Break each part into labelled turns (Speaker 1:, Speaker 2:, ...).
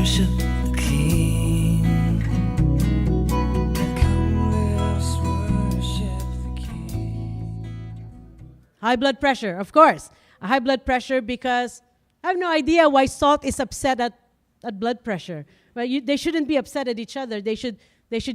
Speaker 1: worship the King. Come, let us worship the King.
Speaker 2: High blood pressure, of course. A high blood pressure because I have no idea why salt is upset at blood pressure. Right? They shouldn't be upset at each other. They should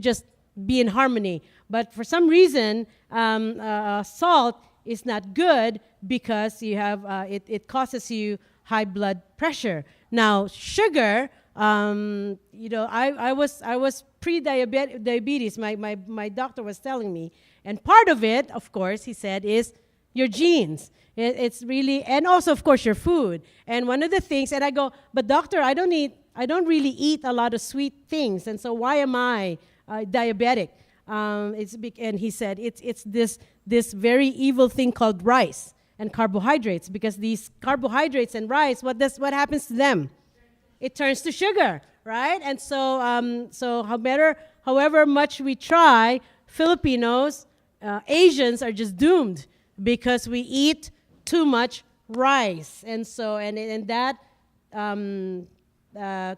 Speaker 2: just be in harmony. But for some reason, salt is not good because you have it causes you high blood pressure. Now, sugar, I was pre-diabetes. My doctor was telling me, and part of it, of course, he said, is your genes. It's really, and also, of course, your food. And one of the things, and I go, but doctor, I don't really eat a lot of sweet things, and so why am I diabetic? And he said it's this very evil thing called rice and carbohydrates, because these carbohydrates and rice, what happens to them? It turns to sugar, right? And so however much we try, Filipinos, Asians are just doomed because we eat too much rice, and that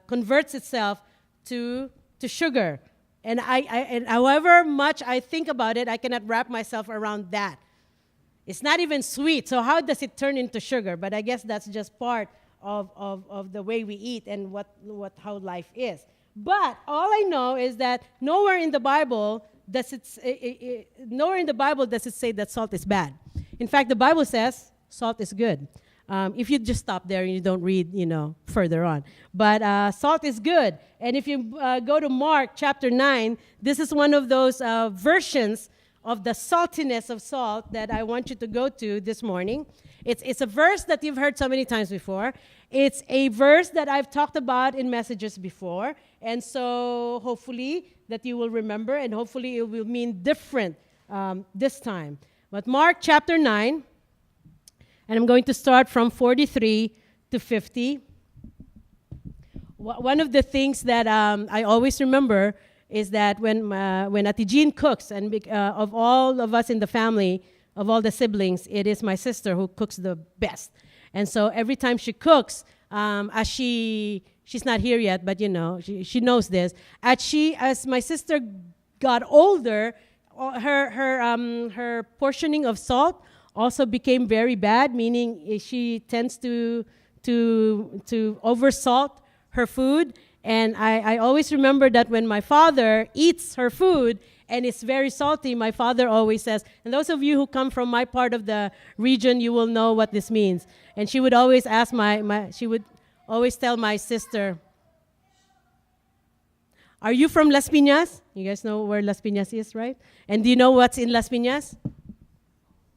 Speaker 2: converts itself to sugar. And and however much I think about it, I cannot wrap myself around that. It's not even sweet, so how does it turn into sugar? But I guess that's just part of the way we eat and how life is. But all I know is that nowhere in the Bible does it say that salt is bad. In fact, the Bible says salt is good. If you just stop there and you don't read, further on. But salt is good. And if you go to Mark chapter 9, this is one of those versions of the saltiness of salt that I want you to go to this morning. It's a verse that you've heard so many times before. It's a verse that I've talked about in messages before. And so hopefully that you will remember, and hopefully it will mean different this time. But Mark chapter 9, and I'm going to start from 43 to 50. One of the things that I always remember is that when Ate Jean cooks, and of all of us in the family, of all the siblings, it is my sister who cooks the best. And so every time she cooks, as she's not here yet, but she knows this. As my sister got older, her portioning of salt also became very bad, meaning she tends to oversalt her food. And I always remember that when my father eats her food and it's very salty, my father always says, and those of you who come from my part of the region, you will know what this means. And she would always ask she would always tell my sister, "Are you from Las Piñas?" You guys know where Las Piñas is, right? And do you know what's in Las Piñas?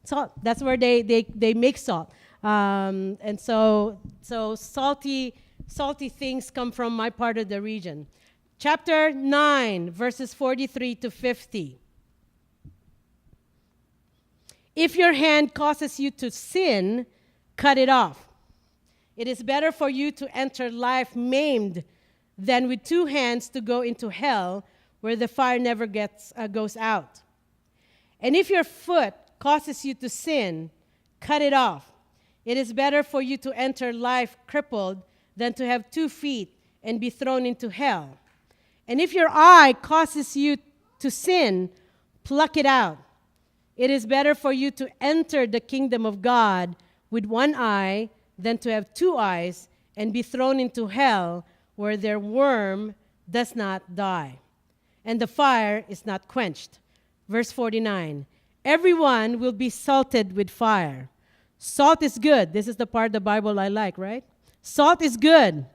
Speaker 2: Salt. That's where they make salt. And so salty things come from my part of the region. Chapter 9, verses 43 to 50. If your hand causes you to sin, cut it off. It is better for you to enter life maimed than with two hands to go into hell, where the fire never goes out. And if your foot causes you to sin, cut it off. It is better for you to enter life crippled than to have 2 feet and be thrown into hell. And if your eye causes you to sin, pluck it out. It is better for you to enter the kingdom of God with 1 eye than to have 2 eyes and be thrown into hell, where their worm does not die, and the fire is not quenched. Verse 49. Everyone will be salted with fire. Salt is good. This is the part of the Bible I like, right? Salt is good.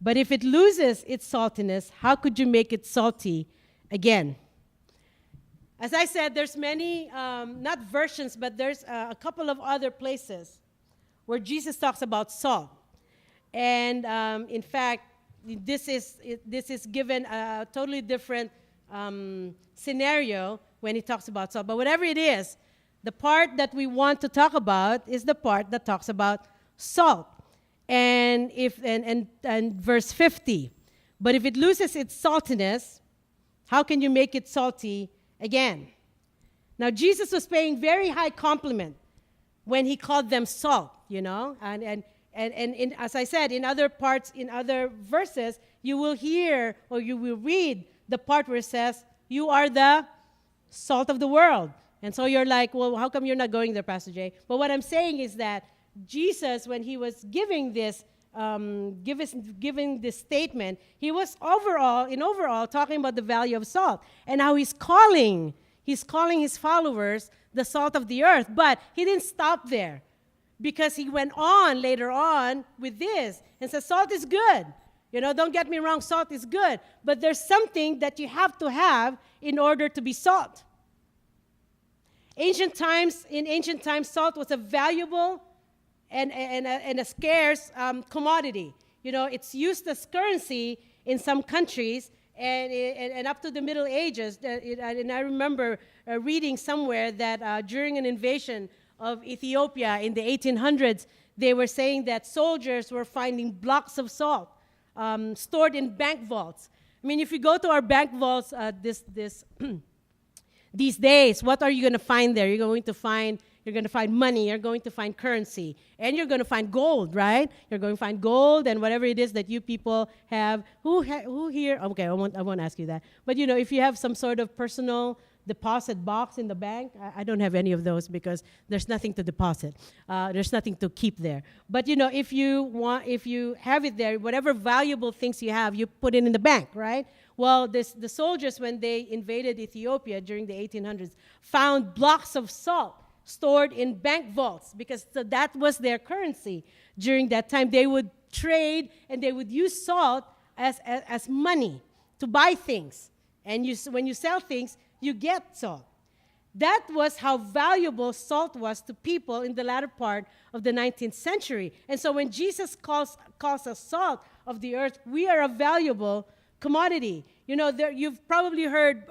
Speaker 2: But if it loses its saltiness, how could you make it salty again? As I said, there's many, not versions, but there's a couple of other places where Jesus talks about salt. And in fact, this is given a totally different scenario when he talks about salt. But whatever it is, the part that we want to talk about is the part that talks about salt. And verse 50. But if it loses its saltiness, how can you make it salty again? Now, Jesus was paying very high compliment when he called them salt, and As I said, in other parts, in other verses, you will hear or you will read the part where it says, you are the salt of the world. And so you're like, well, how come you're not going there, Pastor Jay? But what I'm saying is that Jesus, when he was giving this statement, he was overall talking about the value of salt and how he's calling his followers the salt of the earth. But he didn't stop there, because he went on later on with this and said, salt is good. Don't get me wrong, salt is good. But there's something that you have to have in order to be salt. In ancient times, salt was a valuable and a scarce commodity. It's used as currency in some countries, and up to the Middle Ages. And I remember reading somewhere that during an invasion of Ethiopia in the 1800s, they were saying that soldiers were finding blocks of salt stored in bank vaults. I mean, if you go to our bank vaults these days, what are you going to find there? You're going to find money, you're going to find currency, and you're going to find gold, right? You're going to find gold and whatever it is that you people have. Who here? Okay, I won't ask you that. But if you have some sort of personal deposit box in the bank, I don't have any of those because there's nothing to deposit. There's nothing to keep there. But if you have it there, whatever valuable things you have, you put it in the bank, right? Well, the soldiers, when they invaded Ethiopia during the 1800s, found blocks of salt stored in bank vaults, because that was their currency during that time. They would trade and they would use salt as money to buy things. And when you sell things, you get salt. That was how valuable salt was to people in the latter part of the 19th century. And so when Jesus calls us salt of the earth, we are a valuable commodity. You've probably heard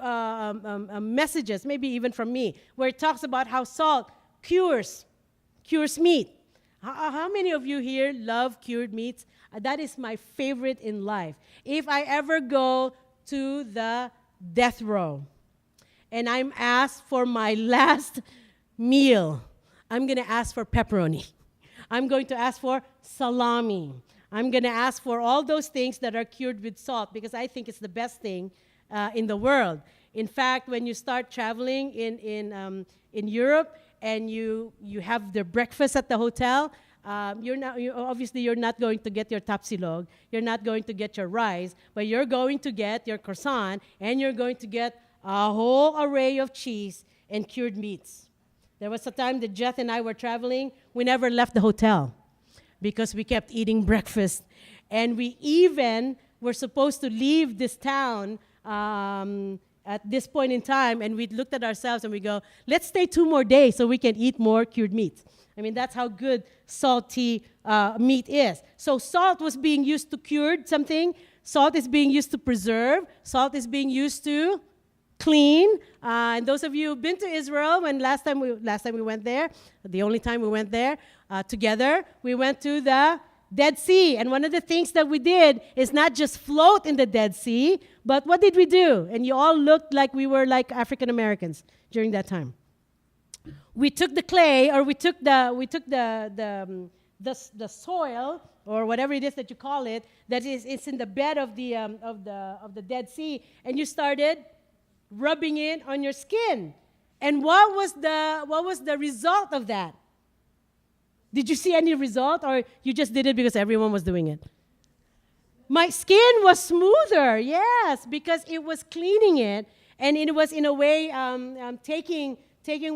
Speaker 2: messages, maybe even from me, where it talks about how salt cures meat. How many of you here love cured meats? That is my favorite in life. If I ever go to the death row and I'm asked for my last meal, I'm going to ask for pepperoni. I'm going to ask for salami. I'm going to ask for all those things that are cured with salt, because I think it's the best thing in the world. In fact, when you start traveling in Europe and you have the breakfast at the hotel, you're not going to get your tapsilog, you're not going to get your rice, but you're going to get your croissant, and you're going to get a whole array of cheese and cured meats. There was a time that Jeff and I were traveling, we never left the hotel because we kept eating breakfast. And we even were supposed to leave this town at this point in time, and we looked at ourselves and we go, let's stay 2 more days so we can eat more cured meat. I mean, that's how good salty meat is. So salt was being used to cure something. Salt is being used to preserve. Salt is being used to clean. And those of you who've been to Israel, when last time we went there, the only time we went there together, we went to the Dead Sea. And one of the things that we did is not just float in the Dead Sea, but what did we do? And you all looked like we were like African Americans during that time. We took the clay, or we took the soil, or whatever it is that you call it, that is it's in the bed of the Dead Sea, and you started rubbing it on your skin. And what was the result of that? Did you see any result, or you just did it because everyone was doing it? My skin was smoother, yes, because it was cleaning it, and it was in a way taking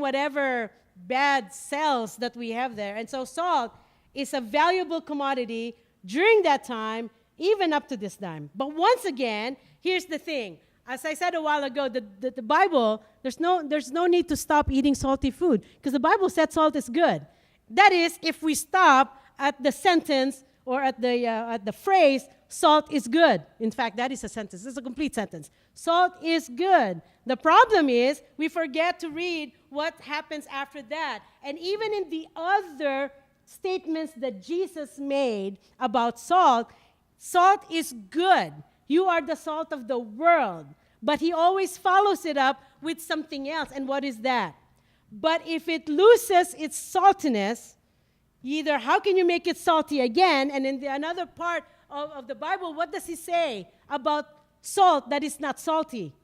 Speaker 2: whatever bad cells that we have there. And so salt is a valuable commodity during that time, even up to this time. But once again, here's the thing. As I said a while ago, the Bible, there's no need to stop eating salty food, because the Bible said salt is good. That is, if we stop at the sentence or at the phrase, salt is good. In fact, that is a sentence. It's a complete sentence. Salt is good. The problem is we forget to read what happens after that. And even in the other statements that Jesus made about salt, salt is good. You are the salt of the world. But he always follows it up with something else. And what is that? But if it loses its saltiness, Either how can you make it salty again? And in another part of the Bible, what does he say about salt that is not salty?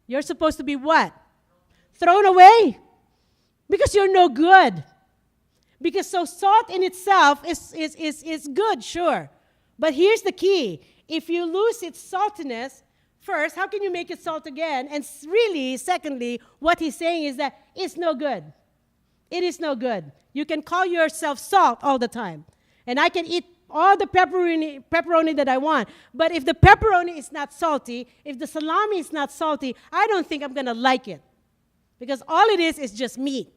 Speaker 2: You're supposed to be what? Thrown away. Because you're no good. Because so salt in itself is good, sure. But here's the key. If you lose its saltiness, first, how can you make it salt again? And really, secondly, what he's saying is that it's no good. It is no good. You can call yourself salt all the time. And I can eat all the pepperoni that I want. But if the pepperoni is not salty, if the salami is not salty, I don't think I'm going to like it. Because all it is just meat.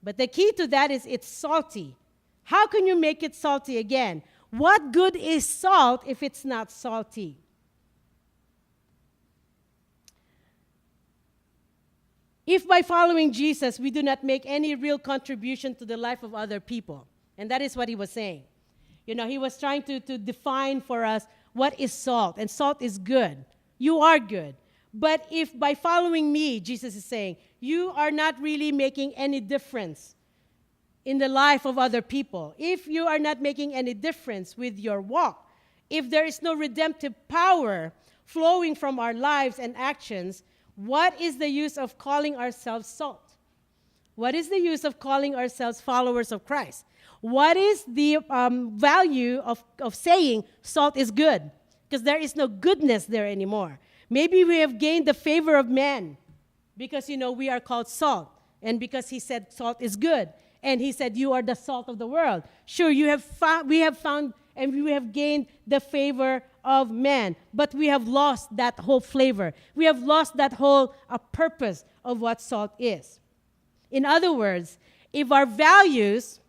Speaker 2: But the key to that is it's salty. How can you make it salty again? What good is salt if it's not salty? If by following Jesus, we do not make any real contribution to the life of other people. And that is what he was saying. You know, he was trying to define for us what is salt. And salt is good. You are good. But if by following me, Jesus is saying, you are not really making any difference in the life of other people, if you are not making any difference with your walk, if there is no redemptive power flowing from our lives and actions, what is the use of calling ourselves salt? What is the use of calling ourselves followers of Christ? What is the value of saying salt is good? Because there is no goodness there anymore. Maybe we have gained the favor of man because, we are called salt. And because he said salt is good. And he said, you are the salt of the world. Sure, we have found and we have gained the favor of man. But we have lost that whole flavor. We have lost that whole purpose of what salt is. In other words, if our values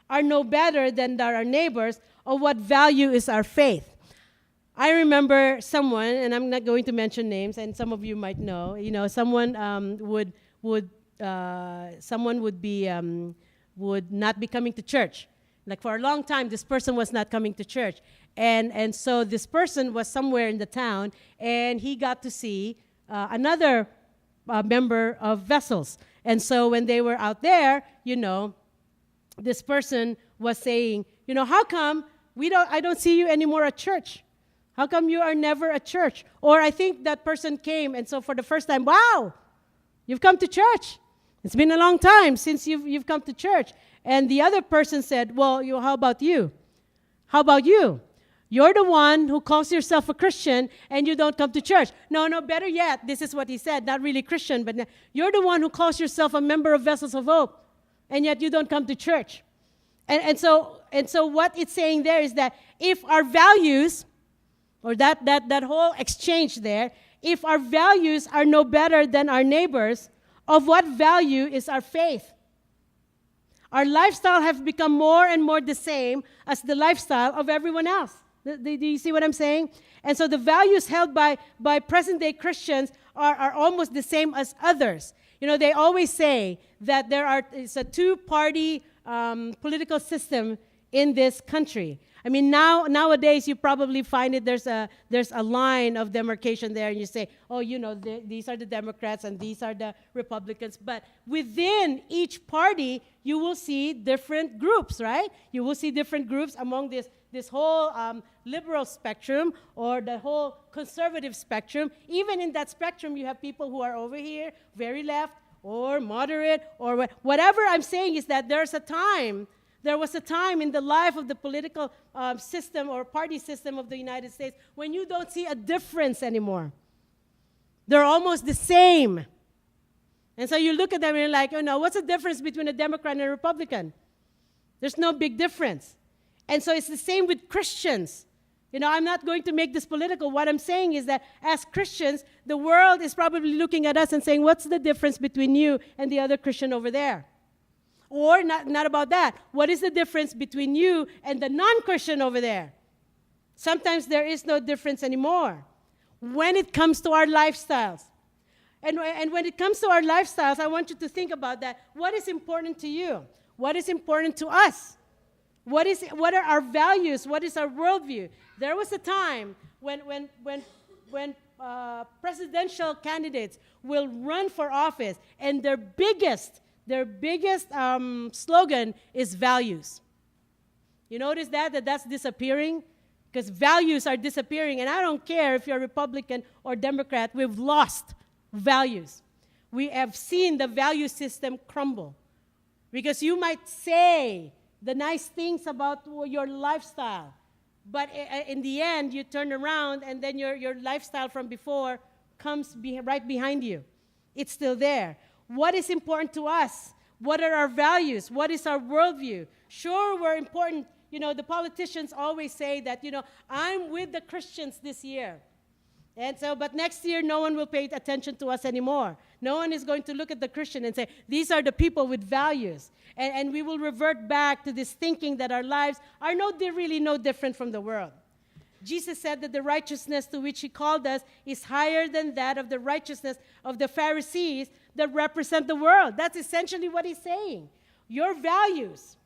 Speaker 2: are no better than our neighbors, of what value is our faith? I remember someone, and I'm not going to mention names, and some of you might know. Someone would not be coming to church. Like for a long time, this person was not coming to church, and so this person was somewhere in the town, and he got to see another member of Vessels. And so when they were out there, this person was saying, how come I don't see you anymore at church? How come you are never at church? Or I think that person came, and so for the first time, wow, you've come to church. It's been a long time since you've come to church. And the other person said, well, how about you? How about you? You're the one who calls yourself a Christian, and you don't come to church. No, better yet, this is what he said, not really Christian, but you're the one who calls yourself a member of Vessels of Hope, and yet you don't come to church. And so what it's saying there is that if our values, or that whole exchange there, if our values are no better than our neighbors, of what value is our faith? Our lifestyle has become more and more the same as the lifestyle of everyone else. Do you see what I'm saying? And so the values held by present-day Christians are almost the same as others. They always say that it's a two-party political system in this country. I mean, nowadays you probably find it. There's a line of demarcation there, and you say, oh, these are the Democrats and these are the Republicans. But within each party, you will see different groups, right? You will see different groups among this whole liberal spectrum or the whole conservative spectrum. Even in that spectrum, you have people who are over here, very left or moderate or whatever. I'm saying is that there was a time in the life of the political system or party system of the United States when you don't see a difference anymore. They're almost the same. And so you look at them and you're like, what's the difference between a Democrat and a Republican? There's no big difference. And so it's the same with Christians. I'm not going to make this political. What I'm saying is that as Christians, the world is probably looking at us and saying, what's the difference between you and the other Christian over there? Or not about that. What is the difference between you and the non-Christian over there? Sometimes there is no difference anymore when it comes to our lifestyles. And when it comes to our lifestyles, I want you to think about that. What is important to you? What is important to us? What are our values? What is our worldview? There was a time when presidential candidates will run for office, and their biggest slogan is values. You notice that's disappearing? Because values are disappearing. And I don't care if you're Republican or Democrat, we've lost values. We have seen the value system crumble. Because you might say the nice things about your lifestyle, but in the end, you turn around and then your lifestyle from before comes right behind you. It's still there. What is important to us? What are our values? What is our worldview? Sure, we're important. You know, the politicians always say that, I'm with the Christians this year. And so, but next year, no one will pay attention to us anymore. No one is going to look at the Christian and say, these are the people with values. And we will revert back to this thinking that our lives are really no different from the world. Jesus said that the righteousness to which he called us is higher than that of the righteousness of the Pharisees that represent the world. That's essentially what he's saying. Your values,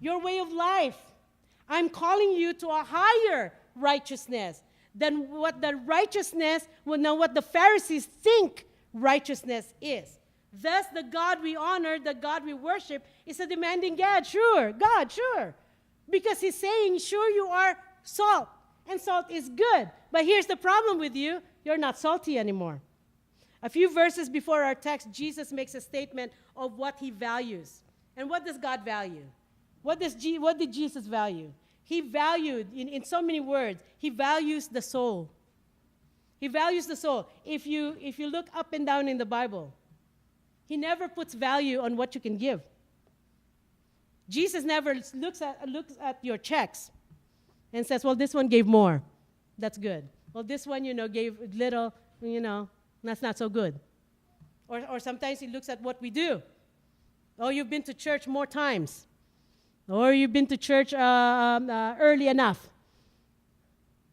Speaker 2: your way of life, I'm calling you to a higher righteousness than what the Pharisees think righteousness is. Thus, the God we honor, the God we worship, is a demanding God, sure. Because he's saying, sure, you are salt, and salt is good. But here's the problem with you. You're not salty anymore. A few verses before our text, Jesus makes a statement of what he values. And what does God value? What did Jesus value? He valued, in so many words, he values the soul. He values the soul. If you look up and down in the Bible, he never puts value on what you can give. Jesus never looks at your checks and says, well, this one gave more. That's good. Well, this one, gave little, that's not so good. Or sometimes he looks at what we do. Oh, you've been to church more times. Or you've been to church early enough.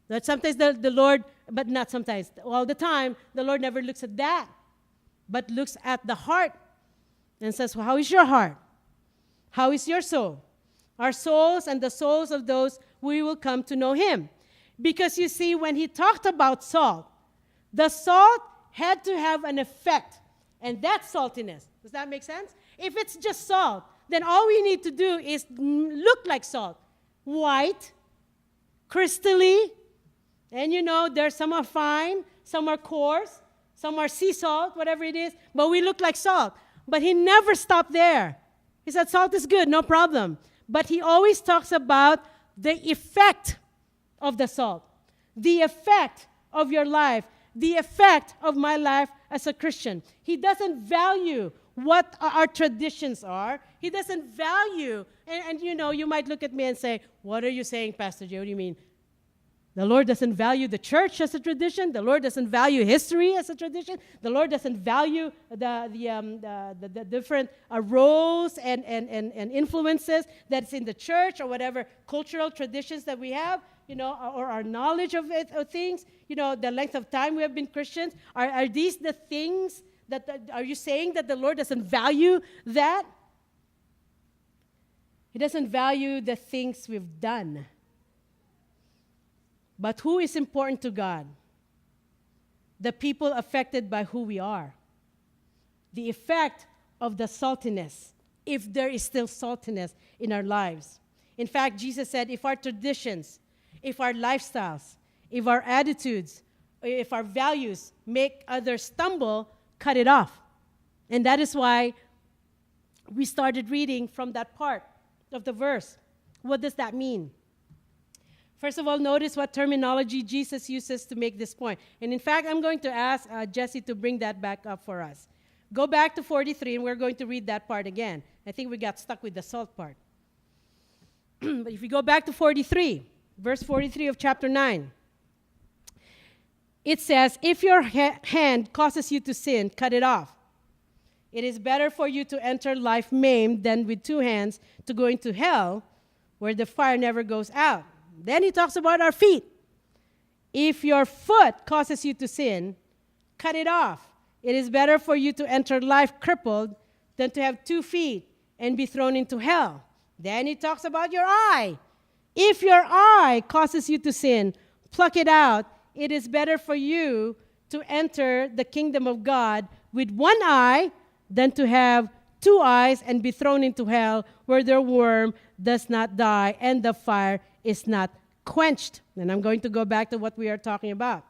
Speaker 2: That sometimes the Lord, but not sometimes, all the time, the Lord never looks at that, but looks at the heart and says, well, how is your heart? How is your soul? Our souls and the souls of those we will come to know him. Because you see, when he talked about salt, the salt had to have an effect, and that's saltiness. Does that make sense? If it's just salt, then all we need to do is look like salt. White, crystally, and there's some are fine, some are coarse, some are sea salt, whatever it is, but we look like salt. But he never stopped there. He said salt is good, no problem. But he always talks about the effect of the salt, the effect of your life, the effect of my life as a Christian. He doesn't value what our traditions are. He doesn't value, and you might look at me and say, what are you saying, Pastor Jay? What do you mean? The Lord doesn't value the church as a tradition. The Lord doesn't value history as a tradition. The Lord doesn't value the different roles and influences that's in the church or whatever cultural traditions that we have, or our knowledge of things, the length of time we have been Christians. Are these the things are you saying that the Lord doesn't value that? He doesn't value the things we've done. But who is important to God? The people affected by who we are. The effect of the saltiness, if there is still saltiness in our lives. In fact, Jesus said, if our traditions, if our lifestyles, if our attitudes, if our values make others stumble, cut it off. And that is why we started reading from that part of the verse. What does that mean? First of all, notice what terminology Jesus uses to make this point. And in fact, I'm going to ask Jesse to bring that back up for us. Go back to 43, and we're going to read that part again. I think we got stuck with the salt part. But if we go back to 43, verse 43 of chapter 9, it says, if your hand causes you to sin, cut it off. It is better for you to enter life maimed than with two hands to go into hell, where the fire never goes out. Then he talks about our feet. If your foot causes you to sin, cut it off. It is better for you to enter life crippled than to have 2 feet and be thrown into hell. Then he talks about your eye. If your eye causes you to sin, pluck it out. It is better for you to enter the kingdom of God with one eye than to have 2 eyes and be thrown into hell, where their worm does not die and the fire is not quenched. And I'm going to go back to what we are talking about.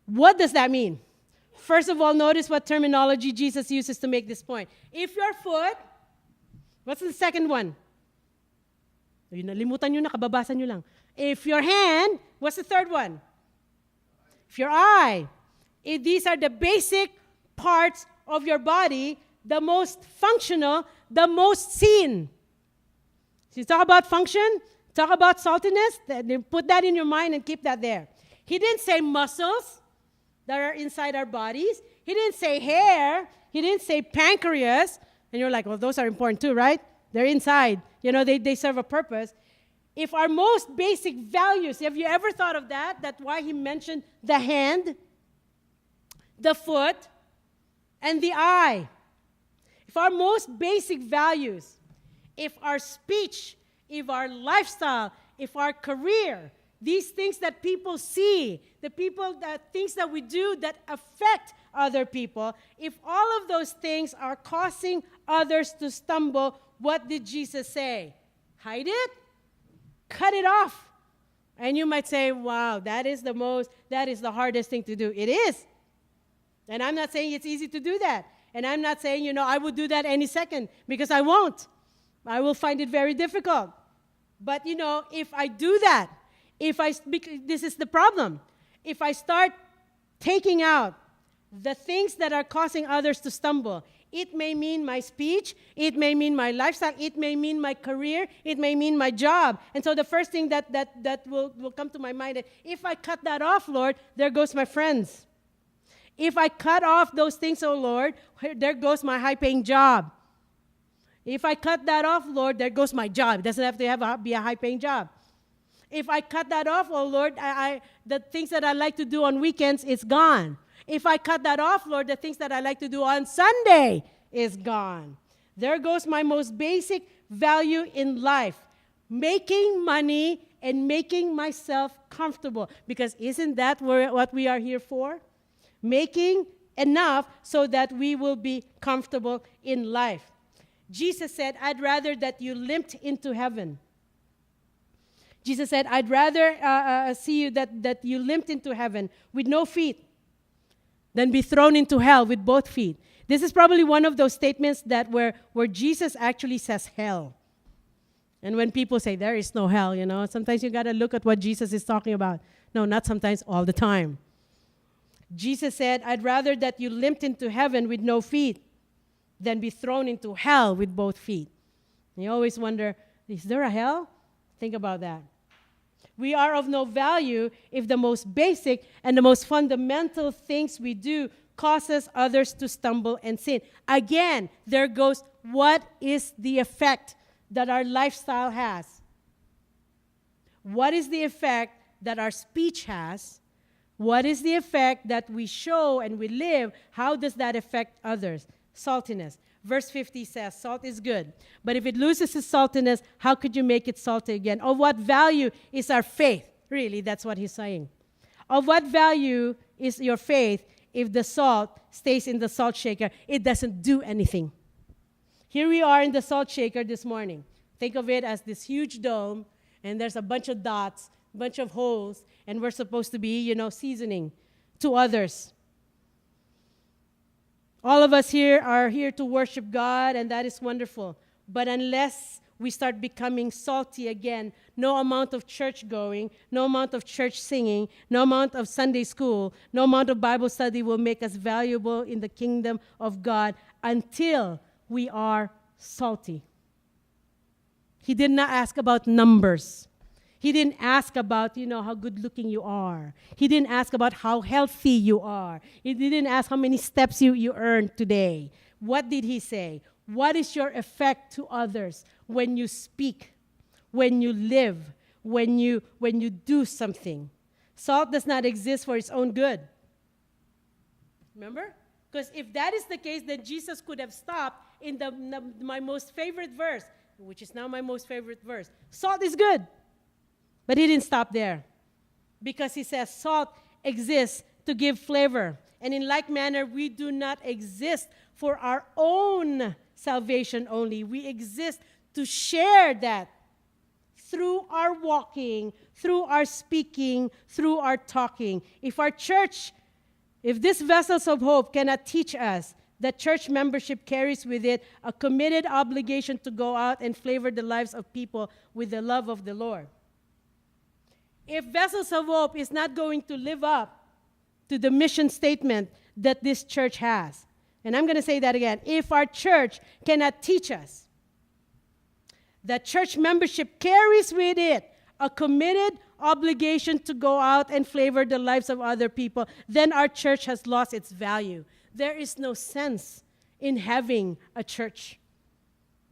Speaker 2: What does that mean? First of all, notice what terminology Jesus uses to make this point. If your foot, what's the second one? Nalimutan nyo na, kababasa nyo lang. If your hand, what's the third one? If your eye. If these are the basic parts of your body, the most functional, the most seen. So you talk about function, talk about saltiness, put that in your mind and keep that there. He didn't say muscles that are inside our bodies. He didn't say hair. He didn't say pancreas. And you're like, well, those are important too, right? They're inside. They serve a purpose. If our most basic values, have you ever thought of that? That's why he mentioned the hand, the foot, and the eye. If our most basic values, if our speech, if our lifestyle, if our career, these things that people see, things that we do that affect other people, if all of those things are causing others to stumble, what did Jesus say? Hide it? Cut it off. And you might say, wow, that is the hardest thing to do. It is. And I'm not saying it's easy to do that. And I'm not saying, I would do that any second, because I won't. I will find it very difficult. But, if I do that, this is the problem. If I start taking out the things that are causing others to stumble, it may mean my speech, it may mean my lifestyle, it may mean my career, it may mean my job. And so the first thing that will come to my mind is, if I cut that off, Lord, there goes my friends. If I cut off those things, oh Lord, there goes my high-paying job. If I cut that off, Lord, there goes my job. It doesn't have to be a high-paying job. If I cut that off, oh Lord, the things that I like to do on weekends, it's gone. If I cut that off, Lord, the things that I like to do on Sunday is gone. There goes my most basic value in life, making money and making myself comfortable. Because isn't that what we are here for? Making enough so that we will be comfortable in life. Jesus said, I'd rather that you limped into heaven. Jesus said, I'd rather see you that you limped into heaven with no feet than be thrown into hell with both feet. This is probably one of those statements that where Jesus actually says hell. And when people say there is no hell, sometimes you got to look at what Jesus is talking about. No, not sometimes, all the time. Jesus said, I'd rather that you limped into heaven with no feet than be thrown into hell with both feet. And you always wonder, is there a hell? Think about that. We are of no value if the most basic and the most fundamental things we do causes others to stumble and sin. Again, there goes, what is the effect that our lifestyle has? What is the effect that our speech has? What is the effect that we show and we live? How does that affect others? Saltiness. Verse 50 says, salt is good, but if it loses its saltiness, how could you make it salty again? Of what value is our faith? Really, that's what he's saying. Of what value is your faith if the salt stays in the salt shaker? It doesn't do anything. Here we are in the salt shaker this morning. Think of it as this huge dome, and there's a bunch of dots, a bunch of holes, and we're supposed to be, seasoning to others. All of us here are here to worship God, and that is wonderful. But unless we start becoming salty again, no amount of church going, no amount of church singing, no amount of Sunday school, no amount of Bible study will make us valuable in the kingdom of God until we are salty. He did not ask about numbers. He didn't ask about, how good looking you are. He didn't ask about how healthy you are. He didn't ask how many steps you earned today. What did he say? What is your effect to others when you speak, when you live, when you do something? Salt does not exist for its own good. Remember? Because if that is the case, then Jesus could have stopped in my most favorite verse, which is now my most favorite verse. Salt is good. But he didn't stop there, because he says salt exists to give flavor. And in like manner, we do not exist for our own salvation only. We exist to share that through our walking, through our speaking, through our talking. If our church, if these vessels of hope cannot teach us that church membership carries with it a committed obligation to go out and flavor the lives of people with the love of the Lord. If Vessels of Hope is not going to live up to the mission statement that this church has, and I'm going to say that again, if our church cannot teach us that church membership carries with it a committed obligation to go out and flavor the lives of other people, then our church has lost its value. There is no sense in having a church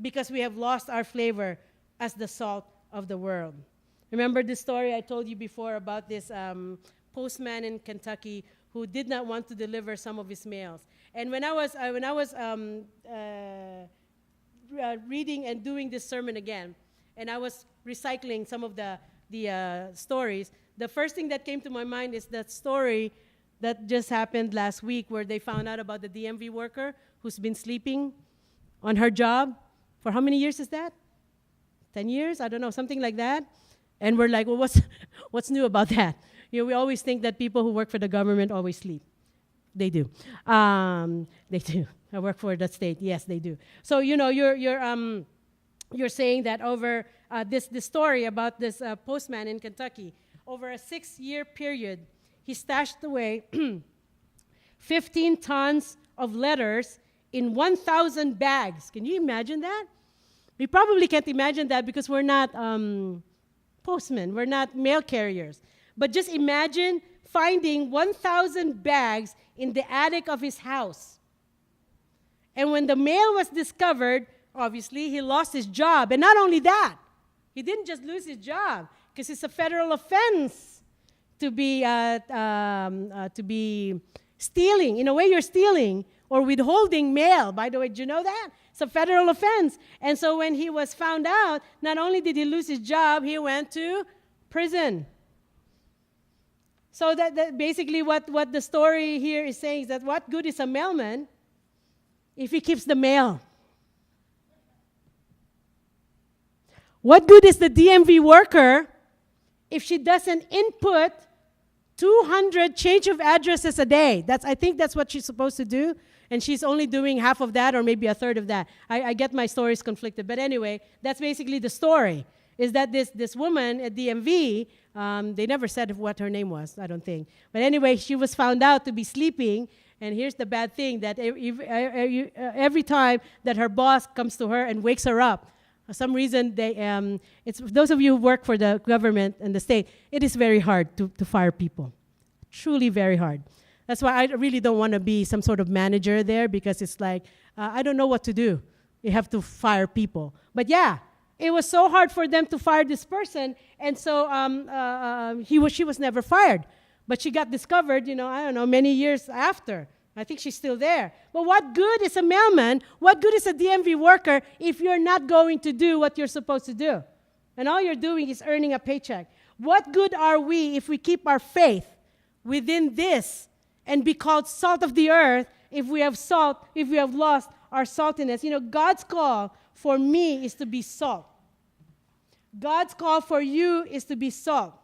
Speaker 2: because we have lost our flavor as the salt of the world. Remember the story I told you before about this postman in Kentucky who did not want to deliver some of his mails. And when I was reading and doing this sermon again, and I was recycling some of the stories, the first thing that came to my mind is that story that just happened last week where they found out about the DMV worker who's been sleeping on her job. For how many years is that? 10 years? I don't know, something like that. And we're like, well, what's new about that? You know, we always think that people who work for the government always sleep. They do. They do. I work for the state. Yes, they do. So, you know, you're saying that over this story about this postman in Kentucky, over a 6-year period, he stashed away 15 tons of letters in 1,000 bags. Can you imagine that? We probably can't imagine that because we're not postmen. We're not mail carriers. But just imagine finding 1,000 bags in the attic of his house. And when the mail was discovered, obviously, he lost his job. And not only that, he didn't just lose his job because it's a federal offense to be stealing. In a way, you're stealing or withholding mail. By the way, did you know that? It's a federal offense. And so when he was found out, not only did he lose his job, he went to prison. So that basically what the story here is saying is that what good is a mailman if he keeps the mail? What good is the DMV worker if she doesn't input 200 change of addresses a day? I think that's what she's supposed to do, and she's only doing half of that or maybe a third of that. I get my stories conflicted. But anyway, that's basically the story, is that this woman at DMV, they never said what her name was, I don't think. But anyway, she was found out to be sleeping, and here's the bad thing, that every time that her boss comes to her and wakes her up, for some reason, it's those of you who work for the government and the state, it is very hard to fire people. Truly very hard. That's why I really don't want to be some sort of manager there because it's like, I don't know what to do. You have to fire people. But yeah, it was so hard for them to fire this person, and so she was never fired. But she got discovered, I don't know, many years after. I think she's still there. But what good is a mailman? What good is a DMV worker if you're not going to do what you're supposed to do? And all you're doing is earning a paycheck. What good are we if we keep our faith within this and be called salt of the earth if we have lost our saltiness? God's call for me is to be salt. God's call for you is to be salt.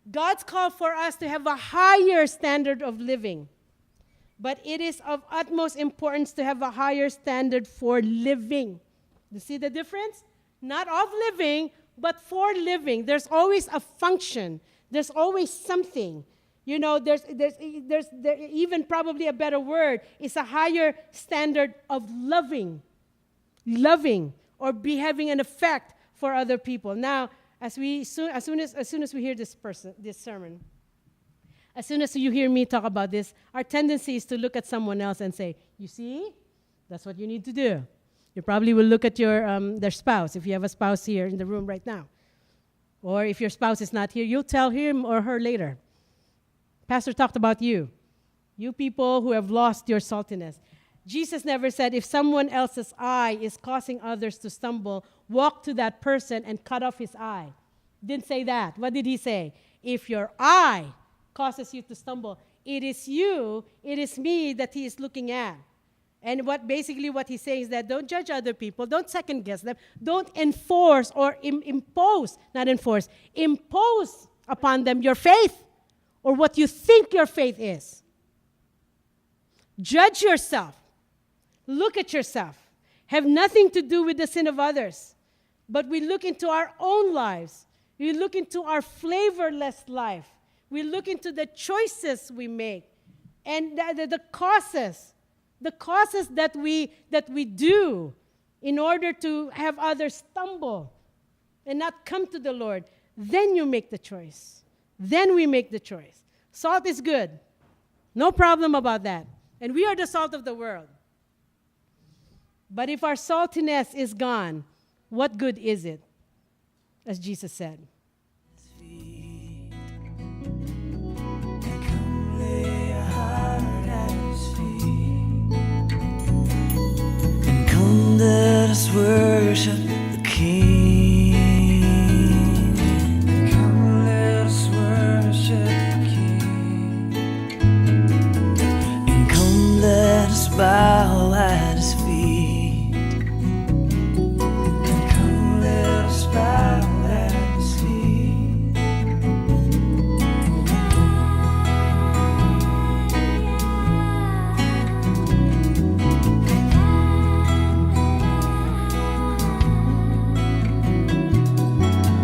Speaker 2: God's call for us to have a higher standard of living. But it is of utmost importance to have a higher standard for living. You see the difference? Not of living, but for living. There's always a function. There's always something. There's even probably a better word is a higher standard of loving, or be having an effect for other people. Now, as soon as we hear this sermon, as soon as you hear me talk about this, our tendency is to look at someone else and say, you see, that's what you need to do. You probably will look at their spouse, if you have a spouse here in the room right now. Or if your spouse is not here, you'll tell him or her later. Pastor talked about you people who have lost your saltiness. Jesus never said, if someone else's eye is causing others to stumble, walk to that person and cut off his eye. Didn't say that. What did he say? If your eye causes you to stumble, it is you, it is me that he is looking at. And what he's saying is that don't judge other people, don't second guess them, don't enforce or impose upon them your faith or what you think your faith is. Judge yourself. Look at yourself. Have nothing to do with the sin of others. But we look into our own lives. We look into our flavorless life. We look into the choices we make and the causes that we do in order to have others stumble and not come to the Lord. Then you make the choice. Then we make the choice. Salt is good. No problem about that. And we are the salt of the world. But if our saltiness is gone, what good is it? As Jesus said.
Speaker 1: Come lay your heart at his feet, and come let us worship the King. Come let us worship the King, and come let us bow at his feet. Come let us bow at his feet.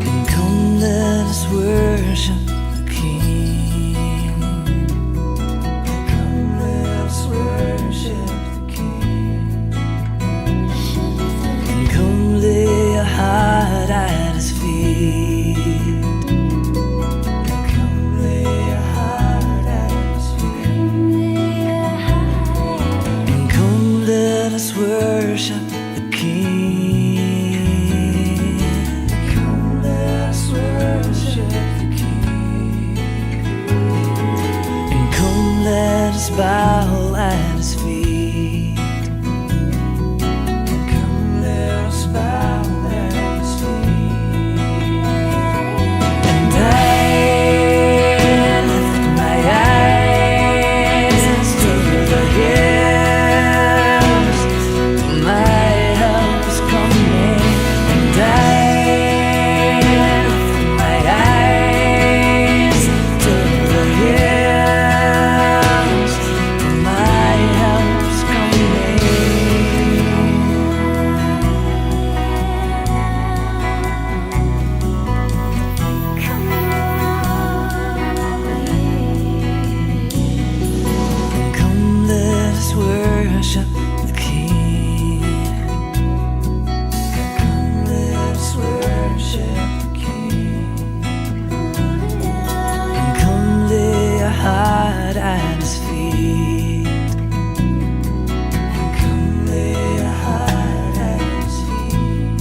Speaker 1: And come let us worship the King. Come let us worship the King. And come lay your heart at his feet. Come lay your heart at his feet. And come let us worship the King. Come let us worship the King. And come let us bow at his feet. Come let us bow at his feet. And I lift my eyes to the hills. My help is coming. And I lift my eyes to the hills. My help is coming. Come let us worship the King. Come let us worship the King. And come lay your heart at his feet. Come lay your heart at his feet.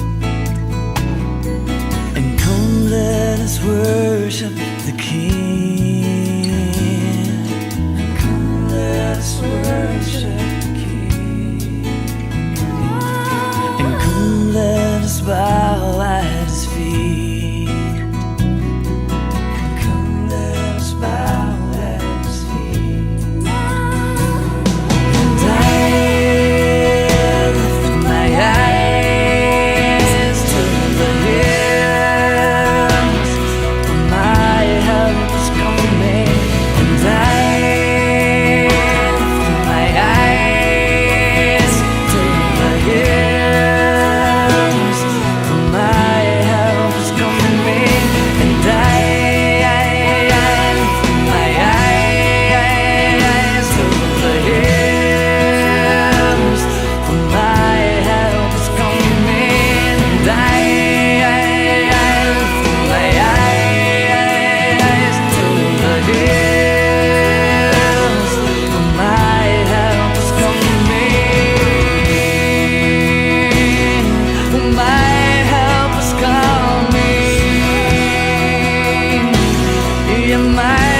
Speaker 1: And come let us worship the King. Come let us worship the King. And come let us bow at his feet. Come let us bow at his feet. And I lift my eyes to the hills. My help is coming. And I lift my eyes to the hills. My help is coming. And I lift my eyes to the hills. My help is coming. And I lift my eyes to the hills. My help is coming. My help is coming. Yeah, my